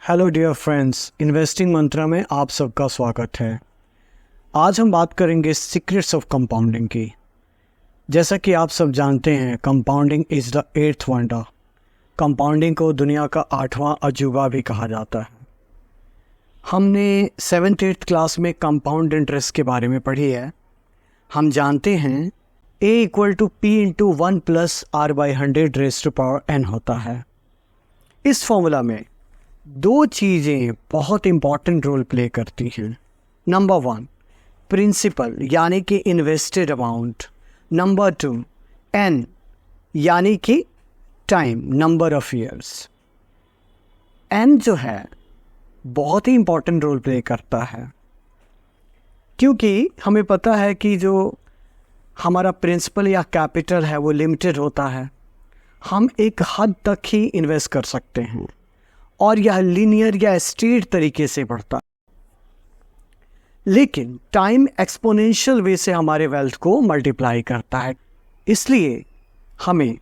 Hello dear friends, investing मंत्रा में आप सबका स्वागत है। आज हम बात करेंगे सीक्रेट्स ऑफ कंपाउंडिंग की। जैसा कि आप सब जानते हैं, compounding is the eighth wonder. Compounding को दुनिया का 8वां अजूबा भी कहा जाता है। हमने 7th-8th क्लास में कंपाउंड इंटरेस्ट के बारे में पढ़ी है। हम जानते हैं A = P × 1 + R/100⁻n होता है। इस फॉर्मूला में दो चीज़ें बहुत इम्पॉर्टेंट रोल प्ले करती हैं। नंबर 1 प्रिंसिपल यानी कि इन्वेस्टेड अमाउंट, नंबर 2 n यानी कि time, number of years. n जो है बहुत ही इम्पॉर्टेंट रोल प्ले करता है, क्योंकि हमें पता है कि जो हमारा प्रिंसिपल या कैपिटल है वो लिमिटेड होता है। हम एक हद तक ही इन्वेस्ट कर सकते हैं और यह लीनियर या स्ट्रेट तरीके से बढ़ता है, लेकिन टाइम एक्सपोनेंशियल वे से हमारे वेल्थ को मल्टीप्लाई करता है। इसलिए हमें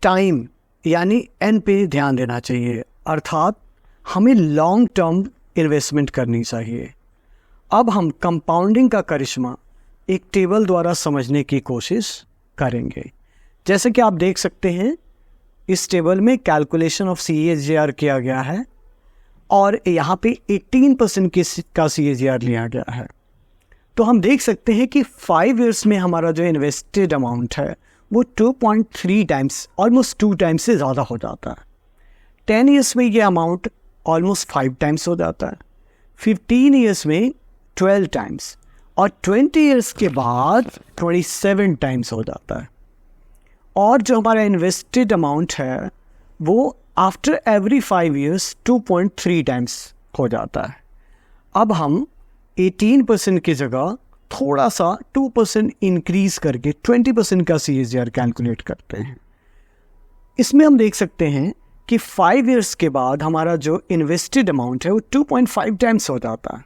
टाइम यानी n पे ध्यान देना चाहिए, अर्थात हमें लॉन्ग टर्म इन्वेस्टमेंट करनी चाहिए। अब हम कंपाउंडिंग का करिश्मा एक टेबल द्वारा समझने की कोशिश करेंगे। जैसे कि आप देख सकते हैं, इस टेबल में कैलकुलेशन ऑफ CAGR किया गया है और यहाँ पे 18% का CAGR लिया गया है। तो हम देख सकते हैं कि 5 इयर्स में हमारा जो इन्वेस्टेड अमाउंट है वो 2.3 टाइम्स, ऑलमोस्ट 2 टाइम्स से ज़्यादा हो जाता है। 10 इयर्स में ये अमाउंट ऑलमोस्ट 5 टाइम्स हो जाता है, 15 इयर्स में 12 टाइम्स और 20 इयर्स के बाद 27 टाइम्स हो जाता है। और जो हमारा इन्वेस्टेड अमाउंट है वो आफ्टर एवरी 5 इयर्स 2.3 टाइम्स हो जाता है। अब हम 18% की जगह थोड़ा सा 2% इंक्रीज करके 20% का CAGR कैलकुलेट करते हैं। इसमें हम देख सकते हैं कि 5 इयर्स के बाद हमारा जो इन्वेस्टेड अमाउंट है वो 2.5 टाइम्स हो जाता है।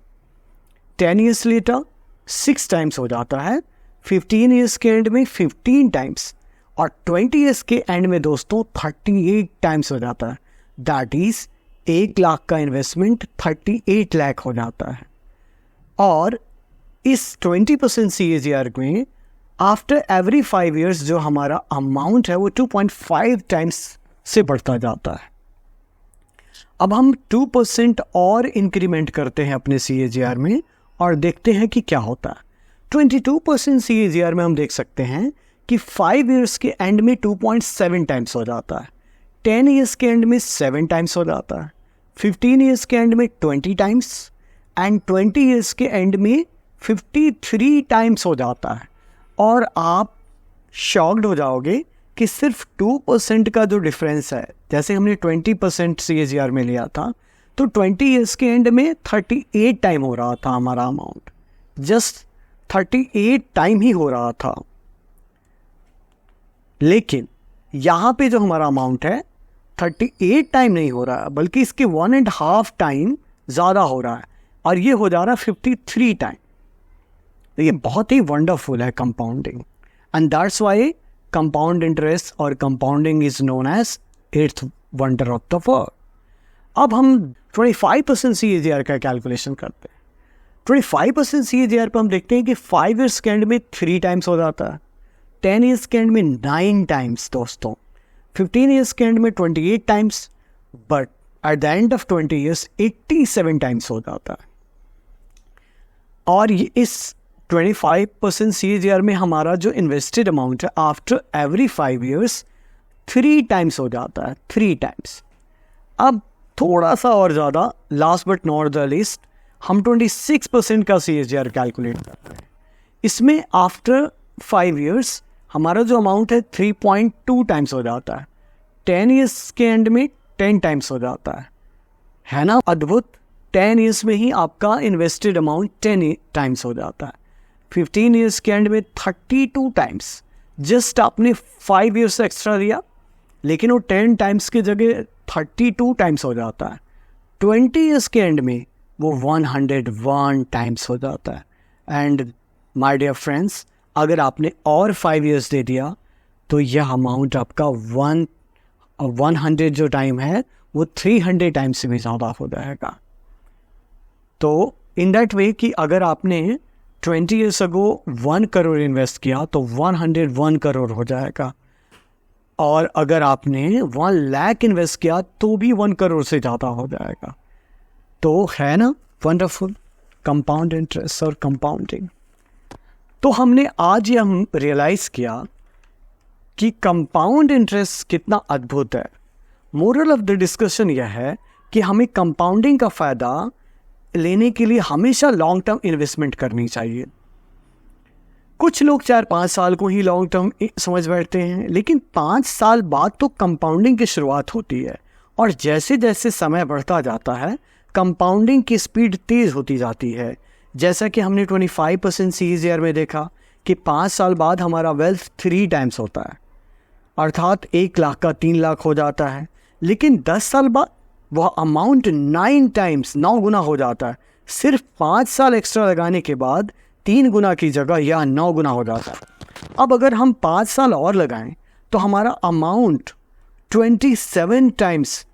10 इयर्स लेटर 6 टाइम्स हो जाता है, 15 इयर्स के एंड में 15 टाइम्स और 20 इयर्स के एंड में दोस्तों 38 टाइम्स हो जाता है। दैट इज 1 लाख का इन्वेस्टमेंट 38 लाख हो जाता है। और इस 20% CAGR में आफ्टर एवरी 5 इयर्स जो हमारा अमाउंट है वो 2.5 टाइम्स से बढ़ता जाता है। अब हम 2% और इंक्रीमेंट करते हैं अपने CAGR में और देखते हैं कि क्या होता है। 22% CAGR में हम देख सकते हैं कि 5 इयर्स के एंड में 2.7 टाइम्स हो जाता है, 10 इयर्स के एंड में 7 टाइम्स हो जाता है, 15 इयर्स के एंड में 20 टाइम्स एंड 20 इयर्स के एंड में 53 टाइम्स हो जाता है। और आप शॉक्ड हो जाओगे कि सिर्फ 2% का जो डिफरेंस है, जैसे हमने 20% CAGR में लिया था तो 20 इयर्स के एंड में 38 टाइम हो रहा था हमारा अमाउंट, जस्ट 38 टाइम ही हो रहा था। लेकिन यहाँ पे जो हमारा अमाउंट है 38 टाइम नहीं हो रहा है, बल्कि इसके 1.5 टाइम ज़्यादा हो रहा है और ये हो जा रहा है 53 टाइम। तो ये बहुत ही वंडरफुल है compounding, and that's why compound interest और compounding is known as 8th wonder of the world. अब हम 25% CAGR का कैलकुलेशन करते हैं। 25% CAGR पर हम देखते हैं कि 5 इयर्स के एंड में 3 टाइम्स हो जाता है, 10 इयर्स के एंड में 9 टाइम्स दोस्तों, 15 इयर्स के एंड में 28 times, but at the end of 20 years 87 times हो जाता है। और ये इस 25% CAGR में हमारा जो इन्वेस्टेड अमाउंट है आफ्टर एवरी 5 इयर्स 3 टाइम्स हो जाता है, 3 टाइम्स। अब थोड़ा सा और ज़्यादा, last but not the least, हम 26% का CAGR कैलकुलेट करते हैं। इसमें आफ्टर 5 इयर्स हमारा जो अमाउंट है 3.2 टाइम्स हो जाता है, 10 इयर्स के एंड में 10 टाइम्स हो जाता है ना अद्भुत। 10 इयर्स में ही आपका इन्वेस्टेड अमाउंट 10 टाइम्स हो जाता है, 15 इयर्स के एंड में 32 टाइम्स। जस्ट आपने 5 इयर्स एक्स्ट्रा दिया, लेकिन वो 10 टाइम्स की जगह 32 टाइम्स हो जाता है। 20 इयर्स के एंड में वो 101 टाइम्स हो जाता है। एंड माय डियर फ्रेंड्स, अगर आपने और 5 इयर्स दे दिया तो यह अमाउंट आपका 100 जो टाइम है वो 300 टाइम्स से भी ज़्यादा हो जाएगा। तो इन दैट वे कि अगर आपने 20 ईयर्स अगो 1 करोड़ इन्वेस्ट किया तो 101 करोड़ हो जाएगा, और अगर आपने 1 लाख इन्वेस्ट किया तो भी 1 करोड़ से ज़्यादा हो जाएगा। तो है ना वंडरफुल कंपाउंड इंटरेस्ट और कंपाउंडिंग। तो हमने आज ये हम रियलाइज़ किया कि कंपाउंड इंटरेस्ट कितना अद्भुत है। मोरल ऑफ द डिस्कशन यह है कि हमें कंपाउंडिंग का फ़ायदा लेने के लिए हमेशा लॉन्ग टर्म इन्वेस्टमेंट करनी चाहिए। कुछ लोग 4-5 साल को ही लॉन्ग टर्म समझ बैठते हैं, लेकिन 5 साल बाद तो कंपाउंडिंग की शुरुआत होती है, और जैसे जैसे समय बढ़ता जाता है कंपाउंडिंग की स्पीड तेज़ होती जाती है। जैसा कि हमने 25% CAGR में देखा कि 5 साल बाद हमारा वेल्थ 3 टाइम्स होता है, अर्थात 1 लाख का 3 लाख हो जाता है। लेकिन 10 साल बाद वह अमाउंट 9 टाइम्स 9 गुना हो जाता है। सिर्फ 5 साल एक्स्ट्रा लगाने के बाद 3 गुना की जगह यह 9 गुना हो जाता है। अब अगर हम 5 साल और लगाएं तो हमारा अमाउंट 27 टाइम्स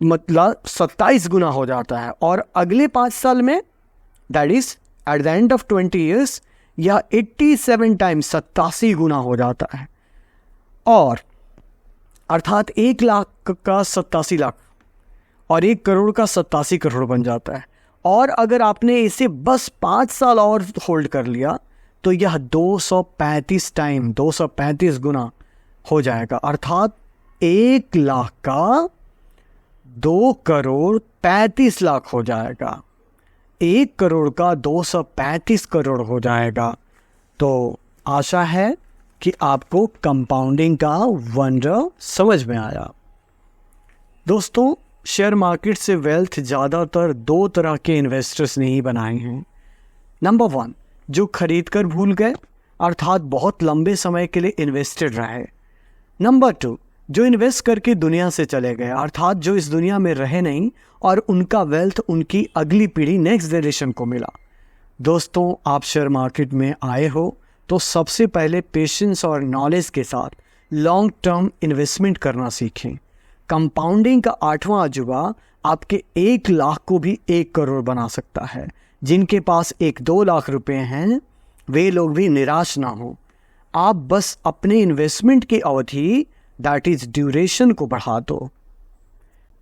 मतलब 27 गुना हो जाता है, और अगले 5 साल में that is at the end of 20 years यह 87 टाइम्स 87 गुना हो जाता है, और अर्थात 1 लाख का 87 लाख और 1 करोड़ का 87 करोड़ बन जाता है। और अगर आपने इसे बस 5 साल और होल्ड कर लिया तो यह 235 गुना हो जाएगा, अर्थात 1 लाख का 2 करोड़ 35 लाख हो जाएगा, 1 करोड़ का 235 करोड़ हो जाएगा। तो आशा है कि आपको कंपाउंडिंग का वंडर समझ में आया। दोस्तों, शेयर मार्केट से वेल्थ ज़्यादातर 2 तरह के इन्वेस्टर्स ने ही बनाए हैं। नंबर 1, जो खरीद कर भूल गए, अर्थात बहुत लंबे समय के लिए इन्वेस्टेड रहे। नंबर 2, जो इन्वेस्ट करके दुनिया से चले गए, अर्थात जो इस दुनिया में रहे नहीं और उनका वेल्थ उनकी अगली पीढ़ी नेक्स्ट जनरेशन को मिला। दोस्तों, आप शेयर मार्केट में आए हो तो सबसे पहले पेशेंस और नॉलेज के साथ लॉन्ग टर्म इन्वेस्टमेंट करना सीखें। कंपाउंडिंग का 8वां अजूबा आपके 1 लाख को भी 1 करोड़ बना सकता है। जिनके पास 1-2 लाख रुपए हैं वे लोग भी निराश ना हो। आप बस अपने इन्वेस्टमेंट की अवधि दैट इज ड्यूरेशन को बढ़ा दो।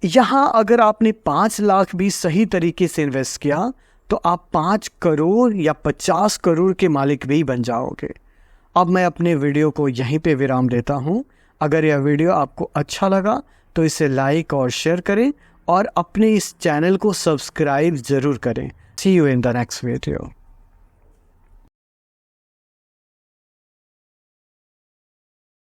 यहाँ अगर आपने 5 लाख भी सही तरीके से इन्वेस्ट किया तो आप 5 करोड़ या 50 करोड़ के मालिक भी बन जाओगे। अब मैं अपने वीडियो को यहीं पे विराम देता हूँ। अगर यह वीडियो आपको अच्छा लगा तो इसे लाइक और शेयर करें, और अपने इस चैनल को सब्सक्राइब ज़रूर करें। See you in the next video.